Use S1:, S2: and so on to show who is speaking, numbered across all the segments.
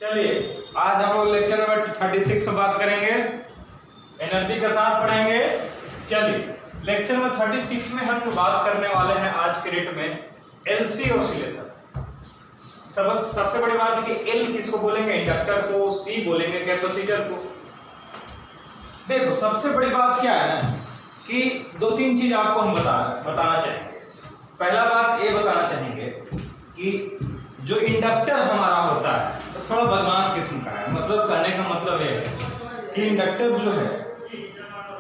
S1: चलिए आज हम लोग लेक्चर नंबर 36 में बात करेंगे, एनर्जी के साथ पढ़ेंगे। चलिए लेक्चर नंबर 36 में हम बात करने वाले हैं आज के डेट में एलसी ऑसिलेशन। सबसे बड़ी बात है कि एल किसको बोलेंगे, इंडक्टर को, सी बोलेंगे कैपेसिटर को। देखो सबसे बड़ी बात क्या है ना कि दो तीन चीज आपको हम बताना चाहेंगे। पहला बात ये बताना चाहेंगे कि जो इंडक्टर हमारा होता है तो थोड़ा बदमाश किस्म का है। मतलब कहने का मतलब ये है कि इंडक्टर जो है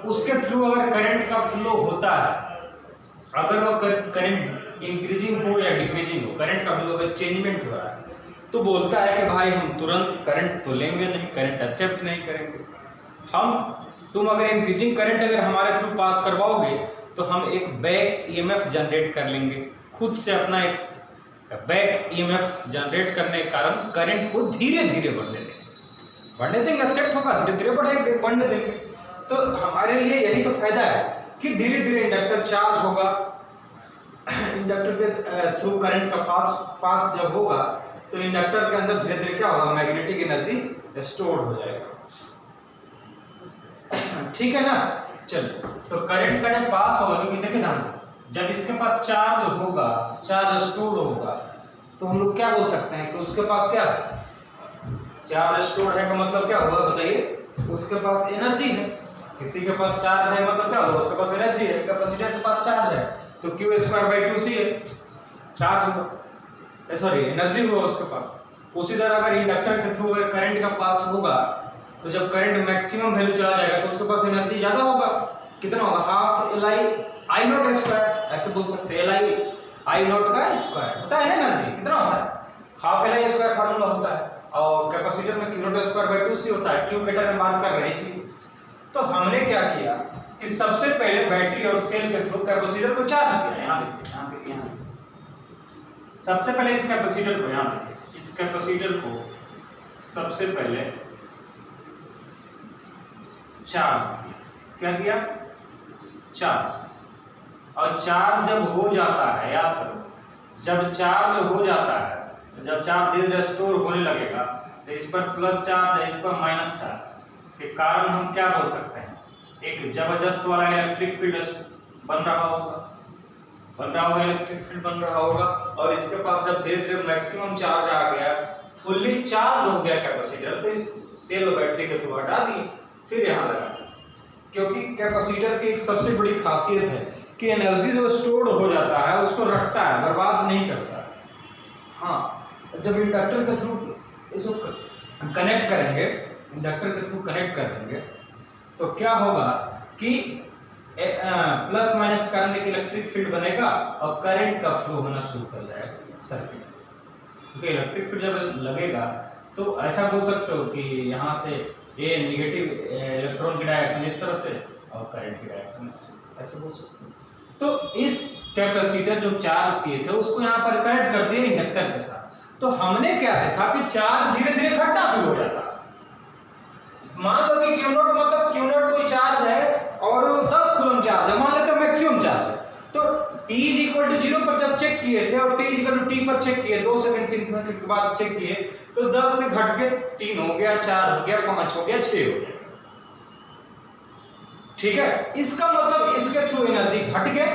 S1: उसके थ्रू अगर करंट का फ्लो होता है, अगर वो करंट इंक्रीजिंग हो या डिक्रीजिंग हो, करंट का फ्लो अगर चेंजमेंट हो रहा है तो बोलता है कि भाई हम तुरंत करंट तो लेंगे नहीं, करंट एक्सेप्ट नहीं करेंगे। तुम अगर इंक्रीजिंग करंट अगर हमारे थ्रू पास करवाओगे तो हम एक बैक ईएमएफ जनरेट कर लेंगे, खुद से अपना एक बैक ईएमएफ जनरेट करने के कारण करंट को धीरे धीरे बढ़ने देंगे, सेट होगा, धीरे धीरे बढ़ने देंगे। तो हमारे लिए यही तो फायदा है कि धीरे धीरे इंडक्टर चार्ज होगा, इंडक्टर के थ्रू करंट का पास जब होगा तो इंडक्टर के अंदर धीरे धीरे क्या होगा, मैग्नेटिक एनर्जी स्टोर हो जाएगा। ठीक है ना। चलो तो करंट का जब पास होगा, क्योंकि देखिए ध्यान से, जब इसके पास चार्ज होगा, चार्ज स्टोर होगा, तो हम लोग क्या बोल सकते हैं कि उसके पास क्या है, चार्ज स्टोर है का मतलब क्या होगा बताइए, उसके पास एनर्जी है। किसी के पास चार्ज है मतलब क्या होगा, उसके पास एनर्जी है। कैपेसिटर के पास चार्ज है तो Q²/2C है, चार्ज होगा, सॉरी एनर्जी होगा उसके पास। उसी तरह अगर इंडक्टर के थ्रू अगर करंट का पास होगा तो जब करंट मैक्सिमम वैल्यू चला जाएगा तो उसके पास एनर्जी ज्यादा होगा। कितना होगा, हाफ LI/I0², ऐसे बोल सकते हैं। LI/I0 का स्क्वायर होता है ना, एनर्जी कितना होता है, हाफ LI² फार्मूला होता है। और कैपेसिटर में Q02²/2C होता है, Q के टर्म में बात कर रहे हैं इसलिए। तो हमने क्या किया कि सबसे पहले बैटरी और सेल के थ्रू कैपेसिटर को चार्ज किया। यहाँ सबसे पहले इस कैपेसिटर को, इस कैपेसिटर को सबसे पहले चार्ज किया। क्या किया, चार्ज। और चार्ज जब हो जाता है, याद करो, जब चार्ज हो जाता है, जब चार्ज धीरे धीरे स्टोर होने लगेगा तो इस पर प्लस चार्ज है, इस पर माइनस चार्ज के कारण हम क्या बोल सकते हैं, एक जबरदस्त वाला इलेक्ट्रिक फील्ड बन रहा होगा, इलेक्ट्रिक फील्ड बन रहा होगा। और इसके पास जब धीरे धीरे मैक्सिमम चार्ज आ गया, फुल्ली चार्ज हो गया कैपेसिटर, तो इस सेल और बैटरी के थ्रू हटा दिए, फिर यहाँ लगा। क्योंकि कैपेसिटर की एक सबसे बड़ी खासियत है कि एनर्जी जो स्टोर्ड हो जाता है उसको रखता है, बर्बाद नहीं करता। हाँ, जब इंडक्टर के थ्रू इसको कनेक्ट करेंगे, इंडक्टर के थ्रू कनेक्ट करेंगे तो क्या होगा कि प्लस माइनस करंट एक इलेक्ट्रिक फील्ड बनेगा और करंट का फ्लो होना शुरू कर जाएगा सर्किट। क्योंकि इलेक्ट्रिक फील्ड जब लगेगा तो ऐसा बोल सकते हो कि यहाँ से ये नेगेटिव इलेक्ट्रॉन की डायरेक्शन इस तरह से और करंट की डायरेक्शन ऐसे बोल सकते हो। तो इस कैपेसिटर जो चार्ज किए थे उसको यहाँ पर कनेक्ट कर दिए इंडक्टर के साथ। तो हमने क्या देखा कि चार्ज धीरे धीरे घटना शुरू हो जाता। मान लो कि Q0 मतलब Q0 कोई चार्ज है और 10 कूलम चार्ज है, मान लेते हैं मैक्सिमम चार्ज है। तो t=0 पर जब चेक किए थे और t=t पर चेक किए, 2 सेकंड 3 सेकंड के बाद चेक किए तो 10 से घट के 3 हो गया, 4 हो गया, 5 हो गया, 6 हो गया। ठीक है, इसका मतलब इसके थ्रू एनर्जी घट गया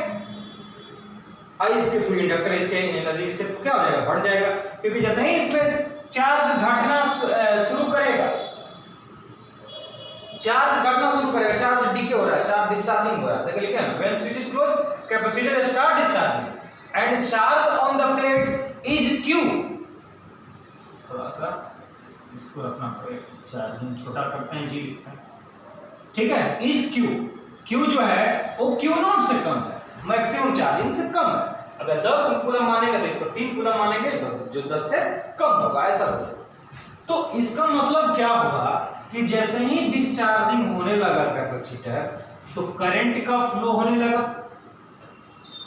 S1: और इसके थ्रू इंडक्टर इसके एनर्जी इसके थ्रू क्या हो जाएगा, बढ़ जाएगा। क्योंकि जैसे ही इसमें चार्ज घटना शुरू करेगा, चार्ज डीके हो रहा है, चार्ज डिस्चार्जिंग हो रहा है। देखिए लिखा है, when switch is close capacitor start discharging and charge on the plate is Q। थोड़ा सा इसको रखना पड़ेगा, चार्जिंग छोटा करते हैं, जी लिखते हैं। ठीक है, इज Q जो है वो Q0 से कम है, मैक्सिमम चार्जिंग से कम है। अगर 10 कूलम मानेंगे तो इसको 3 कूलम मानेंगे, तो जो 10 से कम होगा, ऐसा होगा। तो इसका मतलब क्या होगा कि जैसे ही डिस्चार्जिंग होने लगा कैपेसिटर तो करंट का फ्लो होने लगा।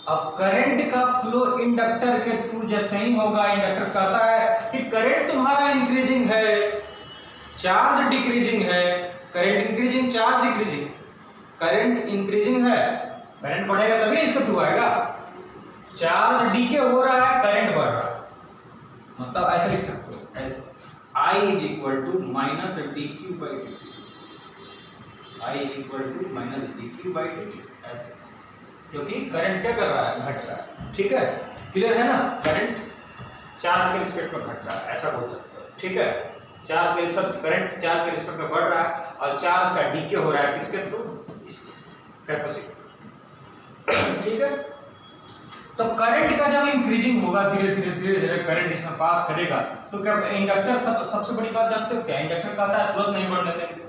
S1: अब करंट का फ्लो इंडक्टर के थ्रू जैसे ही होगा, इंडक्टर कहता है कि करंट तुम्हारा इंक्रीजिंग है, चार्ज डिक्रीजिंग है, current increasing, charge decreasing, current increasing है, करंट बढ़ेगा तभी इसके थ्रू आएगा। चार्ज डीके हो रहा है, करंट बढ़ रहा है, मतलब ऐसे लिख सकते हो, ऐसे I is equal to minus D Q by D T, I is equal to minus D Q by D T, ऐसे, क्योंकि करंट क्या कर रहा है, घट रहा है। ठीक है, क्लियर है ना, करंट चार्ज के रिस्पेक्ट में घट रहा है, ऐसा बोल सकते हो। ठीक है, चार्ज के रिस्पेक्ट, करंट चार्ज के रिस्पेक्ट में बढ़ रहा है और चार्ज का डीके हो रहा है किसके थ्रू, इसके कैपेसिटी। ठीक है, तो करंट का जब इंक्रीजिंग होगा, धीरे धीरे धीरे धीरे करंट इसमें पास करेगा, तो क्या इंडक्टर सबसे बड़ी बात जानते हो क्या, इंडक्टर कहता है तुरंत नहीं बढ़ने देंगे,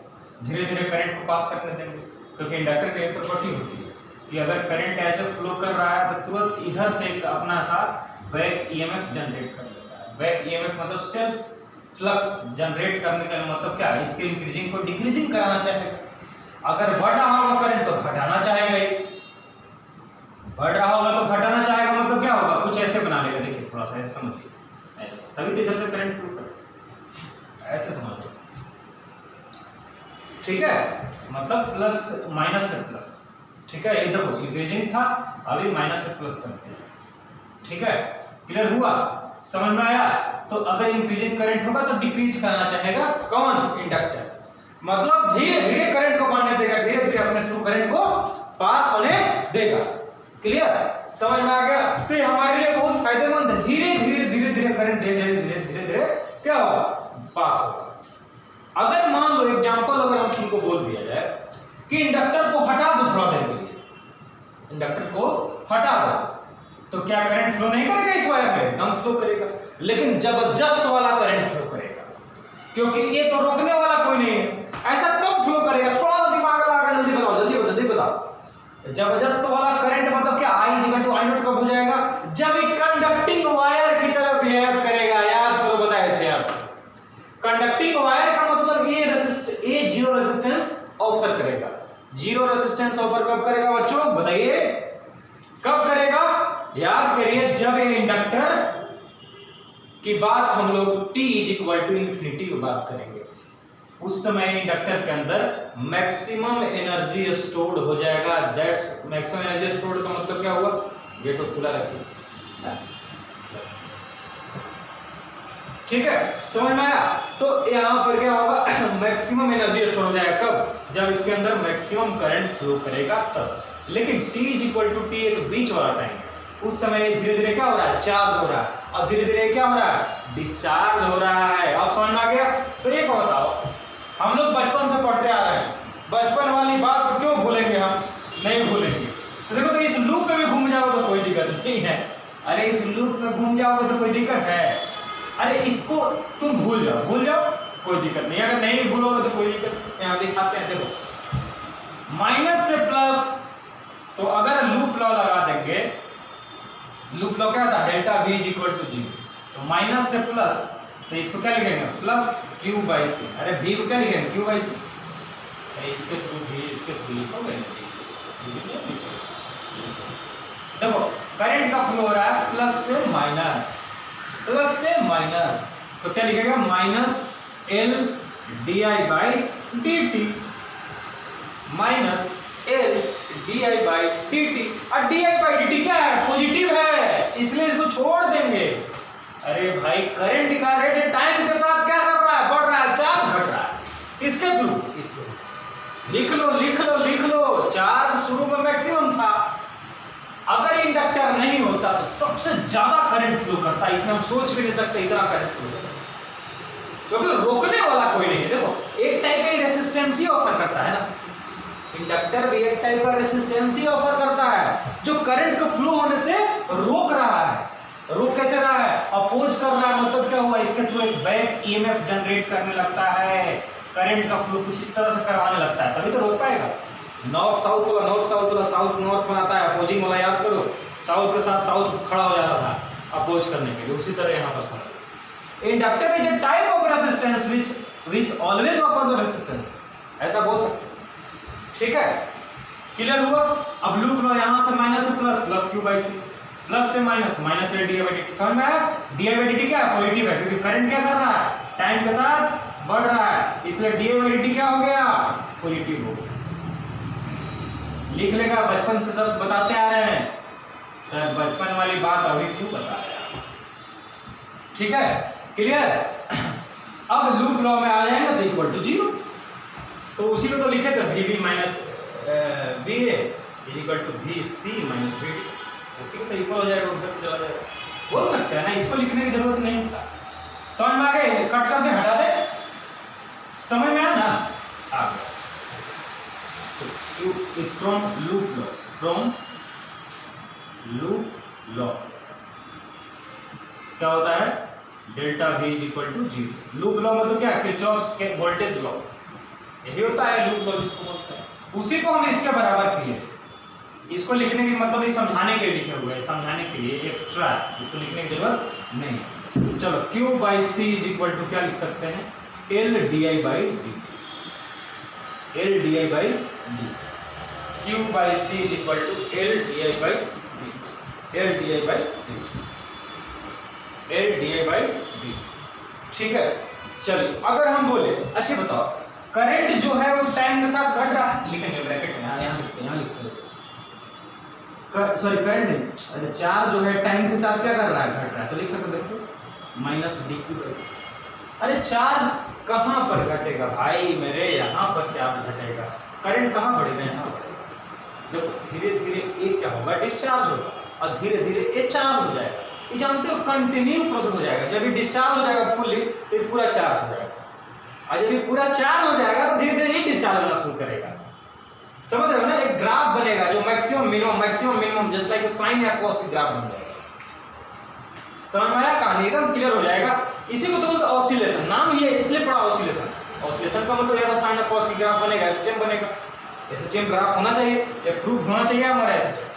S1: धीरे धीरे करंट को पास करने देंगे, क्योंकि इंडक्टर की एक प्रॉपर्टी होती है कि अगर करंट ऐसे फ्लो कर रहा है तो तुरंत इधर से एक अपना सा बैक ईएमएफ जनरेट कर देता है। बैक ईएमएफ मतलब सेल्फ फ्लक्स जनरेट करने का मतलब क्या है, इसके इंक्रीजिंग को डिक्रीजिंग कराना चाहेगा। अगर बढ़ रहा होगा करंट तो घटाना चाहेगा ही, बढ़ रहा होगा तो घटाना चाहेगा, मतलब क्या होगा, कुछ ऐसे बना लेगा। देखिए थोड़ा सा ऐसे समझिए, ऐसे, तभी तो इधर से करंट फ्लो करेगा, ऐसे समझ लो। ठीक है, मतलब प्लस माइनस से प्लस। ठीक है, ये देखो इंक्रीजिंग था, अभी माइनस से प्लस करते हैं। ठीक है, क्लियर हुआ, समझ में आया। तो अगर इंक्रीजिंग करंट होगा तो डिक्रीज करना चाहेगा कौन, इंडक्टर, मतलब धीरे धीरे करंट को बढ़ने देगा, धीरे धीरे अपने थ्रू करंट को पास होने देगा। क्लियर, समझ में आ गया। तो ये हमारे लिए बहुत फायदेमंद है, धीरे धीरे धीरे धीरे करंट धीरे धीरे धीरे धीरे धीरे क्या होगा, पास होगा। अगर मान लो एग्जांपल अगर हम तुमको बोल दिया जाए कि इंडक्टर को हटा दो थोड़ा देर के लिए, इंडक्टर को हटा दो, तो क्या करंट फ्लो नहीं करेगा इस वायर में, एकदम फ्लो करेगा, लेकिन जबरदस्त वाला करंट फ्लो करेगा, क्योंकि ये तो रोकने वाला कोई नहीं है। ऐसा कब फ्लो करेगा, थोड़ा सा दिमाग लगा, जल्दी बताओ, जल्दी बताओ। जबरदस्त वाला करंट मतलब क्या, I equal to I naught कब हो जाएगा, जब एक कंडक्टिंग वायर की तरह बिहेव करेगा। याद करो, बताए थे आप, कंडक्टिंग वायर का मतलब ये जीरो रेजिस्टेंस ऑफर करेगा। जीरो रेजिस्टेंस ऑफर कब करेगा बच्चों, बताइए कब करेगा, याद करिए, जब ये इंडक्टर की बात हम लोग t is equal to infinity की बात करेंगे, उस समय इंडक्टर के अंदर मैक्सिमम एनर्जी स्टोर्ड हो जाएगा। दैट्स मैक्सिमम एनर्जी स्टोर्ड का मतलब क्या हुआ, गेट को खुला रखिए। ठीक है, समझ में आया। तो यहाँ पर क्या होगा, मैक्सिमम एनर्जी स्टोर हो जाएगा कब, जब इसके अंदर मैक्सिमम करंट फ्लो करेगा तब। लेकिन t is equal to T एक बीच वाला टाइम, उस समय धीरे धीरे क्या हो रहा है, चार्ज हो रहा है, और धीरे धीरे क्या हो रहा है, डिस्चार्ज हो रहा है। अब समझ में आ गया। तो ये बताओ, हम लोग बचपन से पढ़ते आ रहे हैं, बचपन वाली बात क्यों भूलेंगे, हम नहीं भूलेंगे। तो देखो, तो इस लूप में भी घूम जाओ तो कोई दिक्कत नहीं है। अरे इस लूप में घूम जाओगे तो कोई दिक्कत है, अरे इसको तुम भूल जाओ कोई दिक्कत नहीं। अगर नहीं भूलोगे तो कोई दिक्कत नहीं। यहाँ दिखाते हैं, देखो माइनस से प्लस, तो अगर लूप लॉ लगा देंगे, लूप लॉ क्या था, delta V is equal to 0, तो माइनस से प्लस, तो इसको क्या लिखेंगे, प्लस Q बाई सी। अरे V को क्या लिखेंगे, Q बाई सी, इसके थ्रू V, इसके थ्रू लिखोगे। देखो करंट का फ्लो हो रहा है प्लस से माइनस, प्लस से माइनस, तो क्या लिखेगा, minus L di by D T, minus L di by D T. और di बाई डी टी क्या है, पॉजिटिव है, इसलिए इसको छोड़ देंगे। अरे भाई करंट का रेट टाइम के साथ क्या कर रहा है, बढ़ रहा है, चार्ज घट रहा है, किसके थ्रू, इसको लिख लो लिख लो लिख लो। चार्ज शुरू में मैक्सिमम था, अगर इंडक्टर नहीं होता तो सबसे ज्यादा करंट फ्लो करता, इसमें हम सोच भी नहीं सकते इतना करंट फ्लो करता, क्योंकि रोकने वाला कोई नहीं है। देखो एक टाइप का रेसिस्टेंस ही ऑफर करता है ना, इंडक्टर भी एक टाइप का रेसिस्टेंस ही ऑफर करता है, जो करंट को फ्लो होने से रोक रहा है। रोक कैसे रहा है, अपोज कर रहा है, मतलब क्या हुआ, इसके थ्रू एक बैक ईएमएफ जनरेट करने लगता है, करंट का फ्लो कुछ इस तरह से करवाने लगता है, तभी तो रोक पाएगा। नॉर्थ साउथ वाला नॉर्थ साउथ वाला साउथ नॉर्थ बनाता है, अपोजिंग वाला याद करो, साउथ के साथ साउथ खड़ा हो जाता था अपोज करने के लिए, उसी तरह यहाँ पर समझ। Inductor is a type of resistance which always offer the resistance, ऐसा बोल सकते। ठीक है, क्लियर हुआ। अब लूप लो, यहाँ से माइनस से plus, plus Q by C, plus से माइनस, माइनस से डी बाई डी टी। समझ में आया, डी बाई डी टी क्या है, पॉजिटिव है, क्योंकि करंट क्या कर रहा है, टाइम के साथ बढ़ रहा है, इसलिए डी बाई डी टी क्या हो गया, पॉजिटिव हो गया। लिख लेगा, बचपन से सब बताते आ रहे हैं सर, बचपन वाली बात अभी क्यों बता रहे हैं। ठीक है, क्लियर। अब लूप लॉ में आ जाएगा तो इक्वल टू 0, तो उसी को तो लिखे थे V B minus B A is equal to V C minus B D, उसी को तो इक्वल हो जाएगा, उधर चला जाएगा, बोल सकते हैं ना, इसको लिखने की जरूरत नहीं होता। समझ में आ गए? कट कर दे, हटा दे, समझ में आया ना? आ गया। तो from loop law, from loop law क्या होता है? Delta V is equal to 0। Loop law में तो क्या, किरचॉफ्स के वोल्टेज लॉ, यही होता है लूप लॉ जिसको बोलते हैं, उसी को हम इसके बराबर किए। इसको लिखने की मतलब ये समझाने के लिए लिखे हुए हैं, समझाने के लिए एक्स्ट्रा, इसको लिखने की जरूरत नहीं। चलो Q by C is equal to क्या लिख सकते हैं? L di by D, L di by D, Q by C is equal to L di by D, L di by D, L di by D, ठीक है। चलिए अगर हम बोले, अच्छा बताओ करंट जो है वो टाइम के साथ घट रहा है, लिखेंगे ब्रैकेट में, यहाँ लिखते हैं, सॉरी करंट नहीं, अरे चार्ज जो है टाइम के साथ क्या कर रहा है? घट रहा है, तो लिख सकते देखो माइनस डी क्यू। अरे चार्ज कहाँ पर घटेगा भाई मेरे? यहाँ पर चार्ज घटेगा, करंट कहाँ बढ़ेगा? यहाँ बढ़ेगा। देखो धीरे धीरे ये क्या होगा? डिस्चार्ज होगा, और धीरे धीरे ये चार्ज हो जाएगा। ये जानते हो कंटिन्यू प्रोसेस हो जाएगा। जब ये डिस्चार्ज हो जाएगा फुल्ली तो ये पूरा चार्ज हो जाएगा, और जब ये पूरा चार्ज हो जाएगा तो धीरे धीरे ये डिस्चार्ज होना शुरू करेगा। समझ रहे हो ना? एक ग्राफ बनेगा जो maximum minimum just like sine या कॉस की ग्राफ बन जाएगा। समझ में आया? कहानी एकदम क्लियर हो जाएगा। इसी को तो बोलते ऑसिलेशन, नाम ये इसलिए पड़ा ऑसिलेशन। ऑसिलेशन का मतलब या तो साइन या कॉस की ग्राफ बनेगा, एसएचएम बनेगा। एसएचएम ग्राफ होना चाहिए या प्रूफ होना चाहिए हमारा एसएचएम,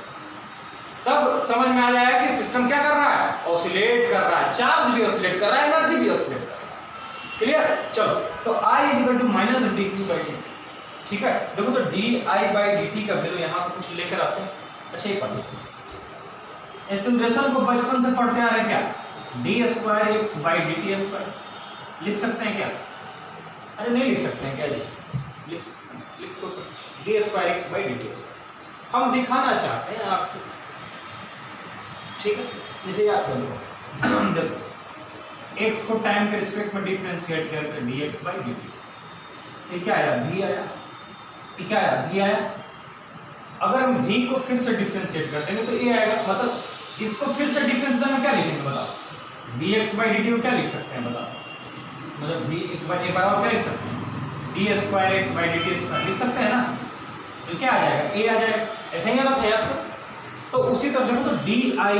S1: तब समझ में आ जाएगा कि सिस्टम क्या कर रहा है? ऑसिलेट कर रहा है, चार्ज भी ऑसिलेट कर रहा है, एनर्जी भी ऑसिलेट कर रहा है। क्लियर? चलो तो I is equal to minus D Q by D, ठीक है। देखो तो D I by D T का वैल्यू यहाँ से कुछ लेकर आते हैं। अच्छा ये पढ़ो, एक्सेलरेशन को बचपन से पढ़ते आ रहे हैं क्या? D square x by D T square लिख सकते हैं क्या? अरे नहीं लिख सकते हैं क्या? लिख तो सकते, D square x by D T square हम दिखाना चाहते हैं आपको, ठीक है। जैसे याद कर लो, देखो एक्स को टाइम के रिस्पेक्ट में डिफरेंशिएट करके D x by D T, ये क्या आया? भी आया, ये क्या आया? भी आया। अगर हम v को फिर से डिफरेंशिएट कर देंगे तो ये आएगा, मतलब इसको फिर से डिफरेंशिएशन में क्या लिखेंगे बताओ? dx बाई dt को क्या लिख सकते हैं बताओ? मतलब v एक बार और क्या लिख सकते हैं? d square x by dt square लिख सकते हैं ना? तो क्या आ जाएगा? a आ जाएगा। ऐसा ही गलत है आपको? तो उसी तरह देखो तो di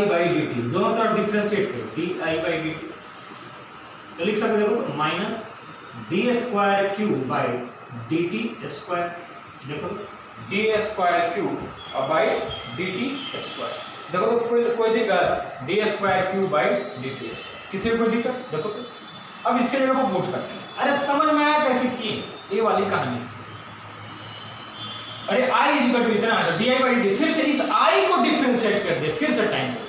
S1: बाई dt दोनों तरफ डिफरेंशिएट करो, di बाई dt तो लिख सकते देखो minus d square Q by dt square, देखो डी स्क्वायर क्यू और बाई डी टी स्क्वायर, देखो तो कोई दिक्कत? D square Q by D T square, किसी को कोई दिक्कत? देखो तो अब इसके जगह को पुट करते हैं। अरे समझ में आया कैसे किए? ये वाली कहानी। अरे आई इज इक्वल टू इतना है, डी आई बाई डी, फिर से इस आई को डिफरेंशिएट कर दे, फिर से टाइम पे,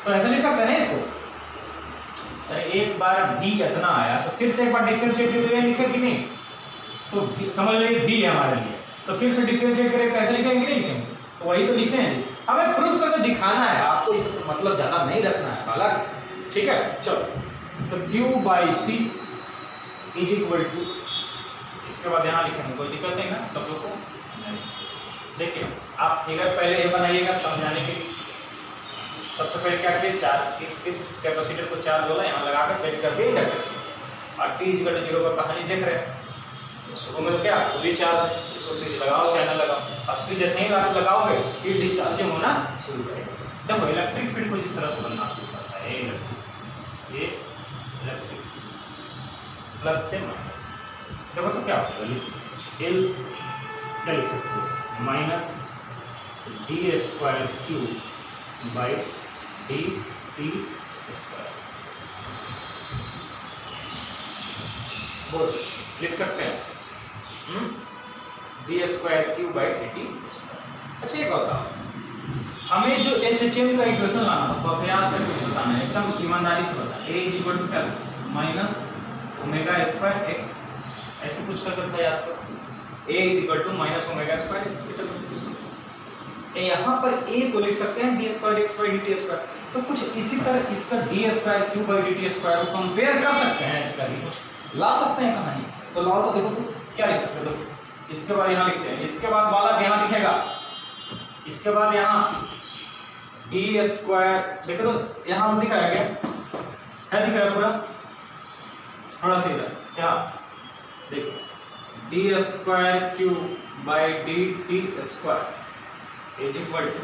S1: तो ऐसा लिख सकते हैं इसको। अरे एक बार भी इतना आया तो फिर से एक बार डिफरेंशिएट करके लिखे कि नहीं? तो समझ लो भी है हमारे लिए, तो फिर से डिफरेंशिएट करके कैसे लिखेंगे? नहीं लिखेंगे, तो वही तो लिखे हैं। हमें प्रूफ करके दिखाना है, आपको इस सबसे मतलब ज़्यादा नहीं रखना है बालक, ठीक है। चलो तो Q by C is equal to, इसके बाद यहाँ लिखेंगे, कोई दिक्कत नहीं ना सब लोग को? देखिए आप फिगर पहले ये बनाइएगा समझाने के लिए। सबसे पहले क्या करिए? चार्ज की फिक्स कैपेसिटर को चार्ज वाला यहाँ लगा कर सेट कर दिए इंडक्टर, और टी इज इक्वल टू 0 पर कहानी देख रहे हैं। शुरू में क्या फुली चार्ज है, इसको स्विच लगाओ, चैनल लगाओ, और स्विच जैसे ही आप लगाओगे ये डिस्चार्जिंग होना शुरू करेगा। जब इलेक्ट्रिक फील्ड कुछ इस तरह से बनना शुरू करता है, ये इलेक्ट्रिक प्लस से माइनस, देखो तो क्या होगा? एल क्या लिख सकते हो? Minus D square Q by D T square, बोल लिख सकते हैं D square Q by D T square. अच्छा एक बताओ, हमें जो एचएचएम का इक्वेशन लाना था, थोड़ा सा याद करके कुछ बताना है, एकदम ईमानदारी से बताना। ए इज इक्वल टू क्या? माइनस ओमेगा स्क्वायर एक्स, ऐसे कुछ कर सकते हैं याद करो। A is equal to minus omega square x, यहाँ पर ए को लिख सकते हैं D square x by D T square. तो कुछ इसी तरह इसका D square Q by D T square को कंपेयर कर सकते हैं इसका भी कुछ ला सकते हैं कहानी, तो लाओ तो देखो तो क्या लिख सकते हो, देखो इसके बाद यहाँ लिखते हैं, इसके बाद बालक यहाँ लिखेगा, इसके बाद यहाँ डी स्क्वायर, देखो तो यहाँ दिख रहा है क्या, है दिख रहा है पूरा, थोड़ा सा इधर यहाँ देखो D square cube by D T square is equal to,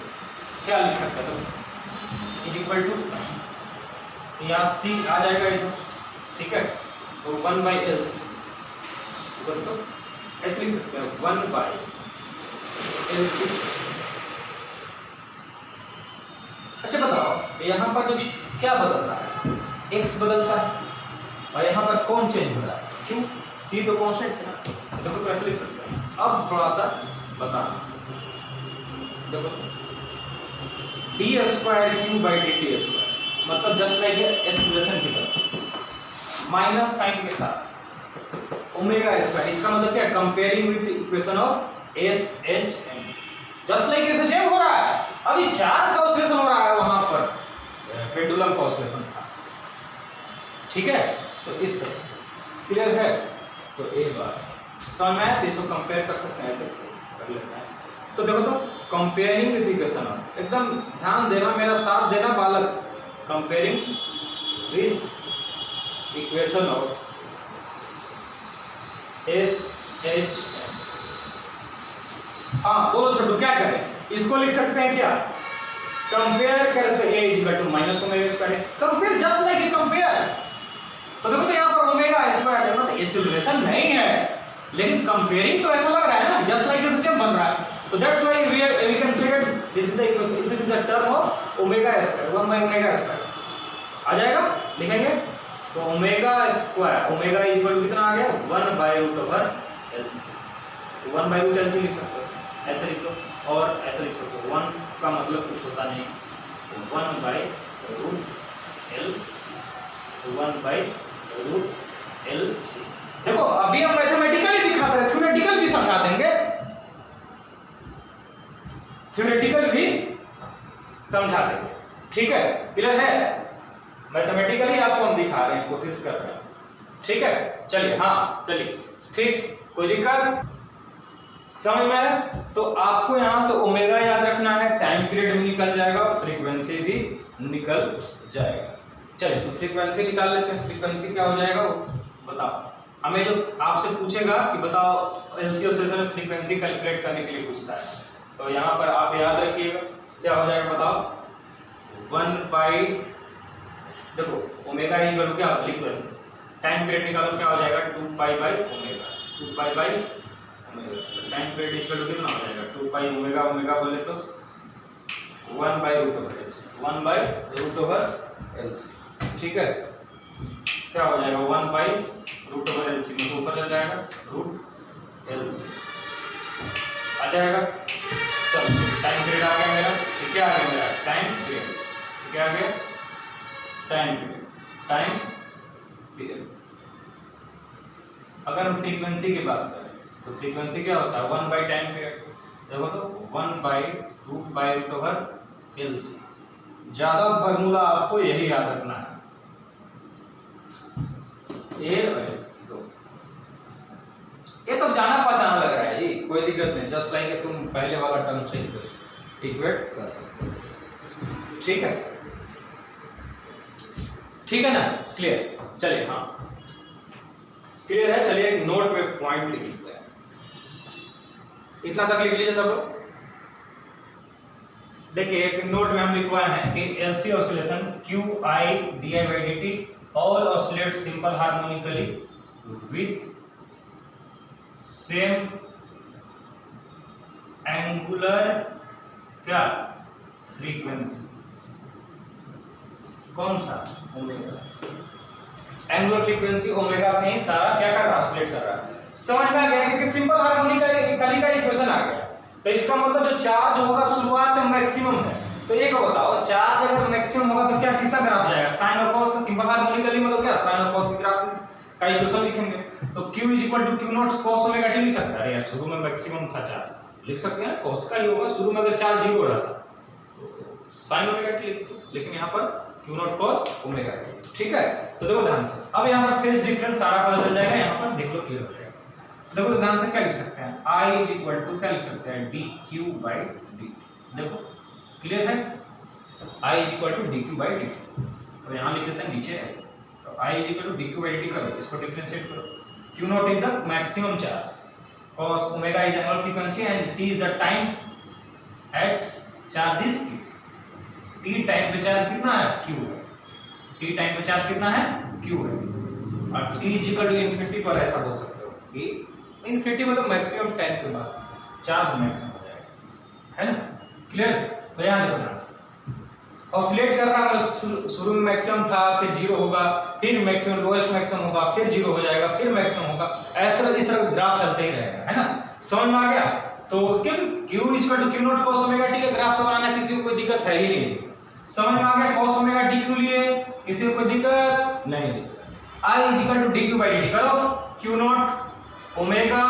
S1: क्या लिख सकते हो तो इज इक्वल टू यहाँ सी आ जाएगा ये, ठीक है, तो 1 बाई एल सी, तो ऐसे लिख सकते हैं 1 बाई एल सी। अच्छा बताओ यहाँ पर जो क्या बदल रहा है, x बदलता है और यहाँ पर कौन चेंज हो रहा है, क्यों, c तो कांस्टेंट है ना, देखो तो ऐसे लिख सकते हैं। अब थोड़ा सा बताना, देखो D square Q by D T square, मतलब जस्ट लाइक एक्सप्रेशन की तरह माइनस साइन के साथ ओमेगा स्क्वायर, इसका मतलब क्या, comparing with equation of S H M, just like S H M हो रहा है, अभी चार्ज का ऑसिलेशन हो रहा है वहां पर, पेंडुलम का ऑसिलेशन था, ठीक है, तो इस तरह क्लियर है। तो एक बार समझ में आया, इसको कंपेयर कर सकते हैं, ऐसे कर लेते हैं। तो देखो तो कंपेयरिंग विद इक्वेशन ऑफ, एकदम ध्यान देना, मेरा साथ देना बालक, comparing with equation of S H M. हाँ बोलो छोटू क्या करें, इसको लिख सकते हैं क्या, कंपेयर करते a is equal to minus omega square x, compare just like a compare, तो देखो तो यहाँ पर ओमेगा स्क्वायर है, मतलब एक्सेलरेशन नहीं है, लेकिन कंपेयरिंग तो ऐसा लग रहा है ना, जस्ट लाइक एस बन रहा है, तो that's why we consider this is the equation, this is the term of omega square, 1 by omega square आ जाएगा, लिखेंगे तो omega square, omega is equal to कितना आ गया, 1 by root over L C, तो 1 बाय रूट एल सी लिख सकते हो, ऐसे लिख दो और ऐसे लिख सकते हो, 1 का मतलब कुछ होता नहीं, तो 1 बाय रूट एल सी, तो 1 बाय रूट एल सी। देखो अभी हम मैथमेटिकली दिखाते हैं, थ्योरेटिकल भी समझा देंगे, थ्योरेटिकल भी समझा देंगे, ठीक है, क्लियर है, मैथमेटिकली आपको हम दिखा रहे हैं, कोशिश कर रहे हैं, ठीक है, चलिए, हाँ चलिए, ठीक, कोई दिक्कत समझ में, तो आपको यहां से ओमेगा याद रखना है, टाइम पीरियड भी निकल जाएगा, फ्रीक्वेंसी भी निकल जाएगा। चलिए तो फ्रीक्वेंसी निकाल लेते हैं, फ्रीक्वेंसी क्या हो जाएगा वो बताओ, हमें जो आपसे पूछेगा कि बताओ एलसी ऑसिलेशन में फ्रीक्वेंसी कैलकुलेट करने के लिए पूछता है, तो यहाँ पर आप याद रखिएगा क्या हो जाएगा बताओ, 1 बाई, देखो ओमेगा इज इक्वल टू क्या, लिख दो, टाइम पीरियड निकालो क्या हो जाएगा, 2 pi by omega, 2 pi by omega, time period is equal to कितना हो जाएगा, 2 पाई ओमेगा, ओमेगा बोले तो 1 by root over L C, 1 by root over L C, ठीक है, क्या हो जाएगा 1 by root over L C, में ऊपर चल जाएगा रूट एल सी आ जाएगा। चलो टाइम पीरियड आ गया मेरा, क्या आ गया मेरा टाइम पीरियड, क्या आ गया टाइम पीरियड, टाइम पीरियड। अगर हम फ्रीक्वेंसी की बात करें तो फ्रीक्वेंसी क्या होता है, 1 बाई टाइम पीरियड, देखो तो 1 by root over L C, ज्यादा फॉर्मूला आपको यही याद रखना है, ये तो जाना पहचाना लग रहा है जी, कोई दिक्कत नहीं, जस्ट लाइक तुम पहले वाला टर्म से इक्वेट कर सकते हो, ठीक है, ठीक है ना, क्लियर, चलिए, हाँ क्लियर है, चलिए एक नोट पे पॉइंट लिख लेते हैं, इतना तक लिख लीजिए सब लोग। देखिए एक नोट में हम लिखवाए हैं कि LC oscillation Q I D I by D T all oscillate simple harmonically with same angular क्या फ्रीक्वेंसी, कौन सा ओमेगा, एंगुलर फ्रीक्वेंसी ओमेगा से ही सारा क्या कर रहा है, ऑसिलेट कर रहा है, समझ में आ गया, क्योंकि सिंपल हार्मोनिकली का इक्वेशन आ गया, तो इसका मतलब जो चार्ज होगा शुरुआत में मैक्सिमम है, तो एक बताओ चार्ज अगर मैक्सिमम होगा तो क्या किसका ग्राफ जाएगा, साइन और कॉस का, सिंपल हार्मोनिकली मतलब क्या साइन और कॉस के ग्राफ का इक्वेशन लिखेंगे, तो Q is equal to Q naught cos omega t लिख सकता है यार, शुरू में मैक्सिमम था चार्ज, लिख सकते हैं cos का ही होगा, शुरू में अगर चार्ज 0 रहा था तो sin ओमेगा t लिख दो, लेकिन यहाँ पर Q not cos omega T. ठीक है, तो देखो ध्यान से, अब यहाँ पर फेज डिफरेंस सारा पता चल जाएगा, यहाँ पर देख लो क्लियर हो जाएगा। देखो तो ध्यान से क्या लिख सकते हैं, I इज इक्वल टू क्या लिख सकते हैं, डी क्यू बाई डी। देखो क्लियर है, I is equal to D Q by D. तो यहाँ लिख देते हैं नीचे ऐसे, तो I is equal to D Q by D करो, इसको डिफरेंशिएट करो। Q naught is the maximum charge, cos omega is annual frequency and t is the time at charge is q। t time पे charge कितना है, q है। t time पे charge कितना है, q है। और t is equal to infinity पर ऐसा बोल सकते हो कि इंफिनिटी मतलब मैक्सिमम टाइम के बाद चार्ज मैक्सिमम हो जाएगा, है ना। क्लियर, तो यहाँ देखो ध्यान से, ऑसिलेट कर रहा है, शुरू में मैक्सिमम था, फिर जीरो होगा, फिर मैक्सिमम लोएस्ट मैक्सिमम होगा, फिर जीरो हो जाएगा, फिर मैक्सिमम होगा, इस तरह ग्राफ चलते ही रहेगा, है ना। समझ में आ गया। तो क्यों Q equal to Q naught cos omega T का ग्राफ तो बनाना किसी को कोई दिक्कत है ही नहीं इसमें। समझ में आ गया, cos ओमेगा टी क्यों लिए, किसी को कोई दिक्कत नहीं है। I is equal to D Q by D करो, Q not omega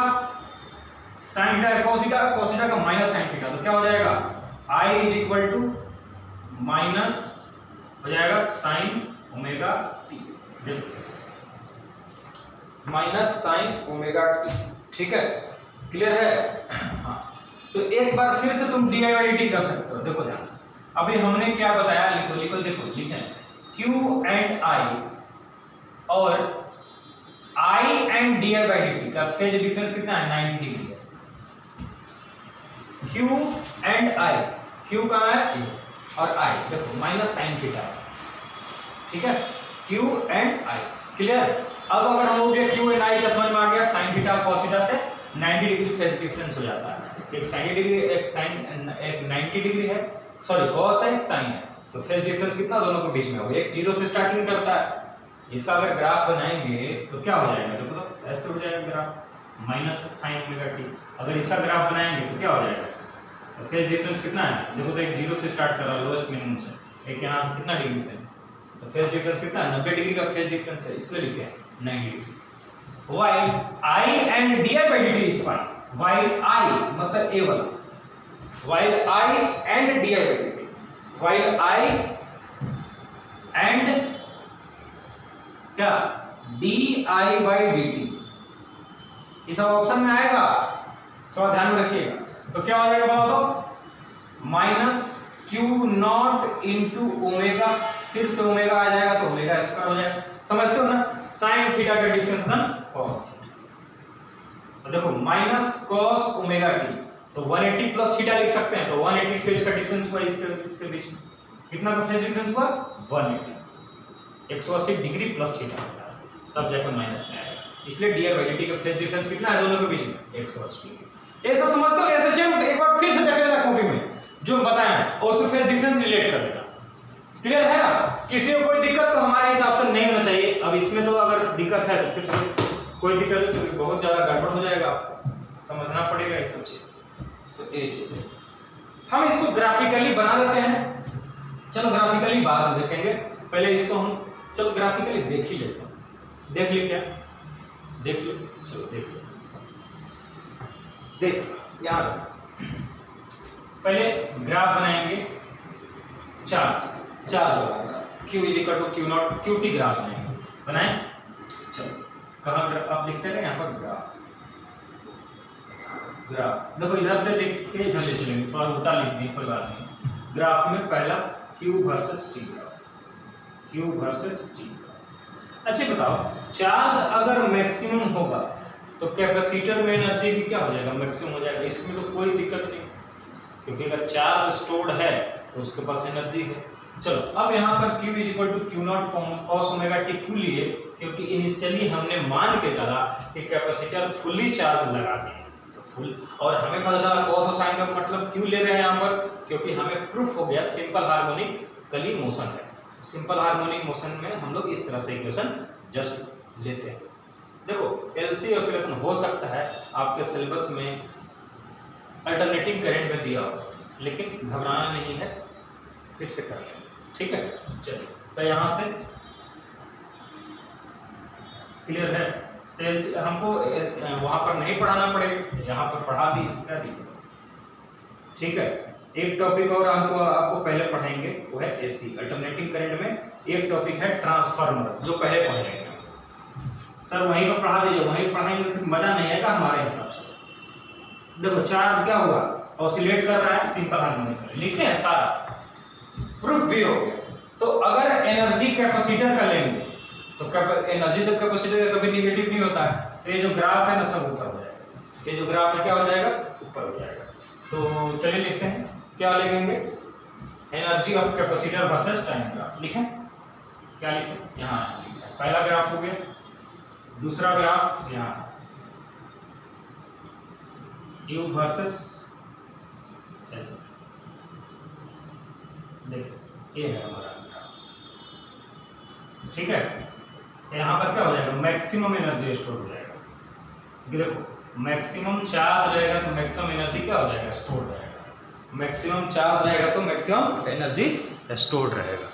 S1: sine theta cos theta का माइनस साइन थीटा, तो क्या हो जाएगा, I is equal to minus हो जाएगा sine omega T, minus sine omega T. ठीक है, क्लियर है। हाँ, तो एक बार फिर से तुम डी आई बाई डी कर सकते हो। देखो ध्यान से, अभी हमने क्या बताया, लिखो लिखो देखो, लिखे क्यू एंड आई और I and D I by D T का फेज डिफरेंस कितना है, 90 डिग्री है। क्यू एंड आई, क्यू कहाँ है और आई, देखो माइनस साइन थीटा। ठीक है, क्यू एंड आई, क्लियर। अब अगर हम हो गया क्यू एंड आई का समझ में आ गया, साइन थीटा cos थीटा से 90 डिग्री फेज डिफरेंस हो जाता है। एक साइन डिग्री, एक साइन, एक 90 डिग्री है, सॉरी cos है, एक साइन है, तो फेज डिफरेंस कितना दोनों के बीच में होगा, एक जीरो से स्टार्टिंग करता है। इसका अगर ग्राफ बनाएंगे तो क्या हो जाएगा, देखो तो ऐसे हो जाएगा graph, minus sine omega T. अगर इसका ग्राफ बनाएंगे तो क्या हो जाएगा, तो फेज डिफरेंस कितना है, देखो तो एक जीरो से स्टार्ट कर रहा है लोएस्ट मिनिमम से, एक यहाँ से कितना डिग्री से, तो फेज डिफरेंस कितना है, 90 डिग्री का फेज डिफरेंस है, इसलिए लिखे हैं 90 degree. while I and di by dt is fine, while I मतलब a वाला, while I and di by dt, while I and क्या di by dt, ये सब ऑप्शन में आएगा, थोड़ा ध्यान में रखिएगा। तो क्या हो जाएगा बताओ तो, minus Q not into omega, फिर से ओमेगा आ जाएगा तो ओमेगा स्क्वायर हो जाएगा, समझते हो ना, साइन थीटा का डिफरेंस cos थीटा। तो देखो माइनस cos ओमेगा टी, तो 180 प्लस थीटा लिख सकते हैं, तो 180 फेज का डिफरेंस हुआ इसके बीच में, कितना का फेज डिफरेंस हुआ 180, 180 डिग्री प्लस थीटा होता है, तब जाकर माइनस में आएगा, इसलिए डी बाई डी का फेज डिफरेंस कितना है दोनों के बीच में 180 डिग्री। ये सब समझते हो, ऐसे सेम एक बार फिर से देख लेना कॉपी में जो बताया है, और उसमें फेज डिफरेंस रिलेट कर देना। क्लियर है ना, किसी को कोई दिक्कत तो हमारे हिसाब से नहीं होना चाहिए। अब इसमें तो अगर दिक्कत है तो फिर तो कोई दिक्कत है तो बहुत ज्यादा गड़बड़ हो जाएगा, आपको समझना पड़ेगा ये सब चीज। तो ये चीज हम इसको ग्राफिकली बना देते हैं, चलो ग्राफिकली बाद में देखेंगे, पहले इसको हम चलो ग्राफिकली देख ही लेते हैं। देख ली क्या, देख लो, चलो देख लो, देख यहाँ पहले ग्राफ बनाएंगे चार्ज वाला, Q is equal to Q naught Q T graph बनाएं। चलो कहाँ आप लिखते हैं, यहाँ पर ग्राफ देखो, इधर से लिख के इधर ले चलेंगे, थोड़ा उल्टा लिख दें कोई बात नहीं। ग्राफ में पहला Q versus T graph, Q versus T। अच्छा बताओ, चार्ज अगर मैक्सिमम होगा तो कैपेसिटर में एनर्जी भी क्या हो जाएगा, मैक्सिमम हो जाएगा, इसमें तो कोई दिक्कत नहीं, क्योंकि अगर चार्ज स्टोर्ड है तो उसके पास एनर्जी है। चलो अब यहाँ पर Q is equal to Q naught cos omega T क्यों लिए, क्योंकि इनिशियली हमने मान के चला कि कैपेसिटर फुल्ली चार्ज लगाते हैं, तो फुल, और हमें पता चला cos और sin का मतलब क्यों ले रहे हैं यहाँ पर, क्योंकि हमें प्रूफ हो गया सिंपल हार्मोनिकली मोशन है। सिंपल हार्मोनिक मोशन में हम लोग इस तरह से इक्वेशन जस्ट लेते हैं। देखो एलसी ऑसिलेशन हो सकता है आपके सिलेबस में अल्टरनेटिंग करंट में दिया हो, लेकिन घबराना नहीं है, फिर से कर लेंगे, ठीक है। चलिए तो यहाँ से क्लियर है, तो हमको वहाँ पर नहीं पढ़ाना पड़ेगा, यहाँ पर पढ़ा दी, ठीक है। एक टॉपिक और आपको पहले पढ़ाएंगे, वो है एसी अल्टरनेटिंग करंट में। एक टॉपिक है ट्रांसफार्मर, जो पहले पढ़ लेंगे। सर वहीं पर पढ़ा दीजिए, वहीं पढ़ाएंगे तो फिर मजा नहीं आएगा हमारे हिसाब से। देखो चार्ज क्या हुआ, ऑसिलेट कर रहा है, सिंपल हार्मोनिक लिखे हैं, सारा प्रूफ भी हो गया। तो अगर एनर्जी कैपेसिटर का लेंगे तो एनर्जी तो कैपेसिटर का कभी निगेटिव नहीं होता है, तो ये जो ग्राफ है ना सब ऊपर हो जाएगा। ये जो ग्राफ है क्या हो जाएगा, ऊपर हो जाएगा। तो चलिए लिखते हैं, क्या लिखेंगे, energy of capacitor versus time graph लिखें। क्या लिखें, यहाँ पहला ग्राफ हो गया, दूसरा ग्राफ यहाँ U वर्सेस ऐसा, देखिए ये है हमारा ग्राफ, ठीक है। यहाँ पर क्या हो जाएगा, मैक्सिमम एनर्जी स्टोर हो जाएगा। देखो मैक्सिमम चार्ज रहेगा तो मैक्सिमम एनर्जी क्या हो जाएगा, स्टोर रहेगा। मैक्सिमम चार्ज रहेगा तो मैक्सिमम एनर्जी स्टोर रहेगा।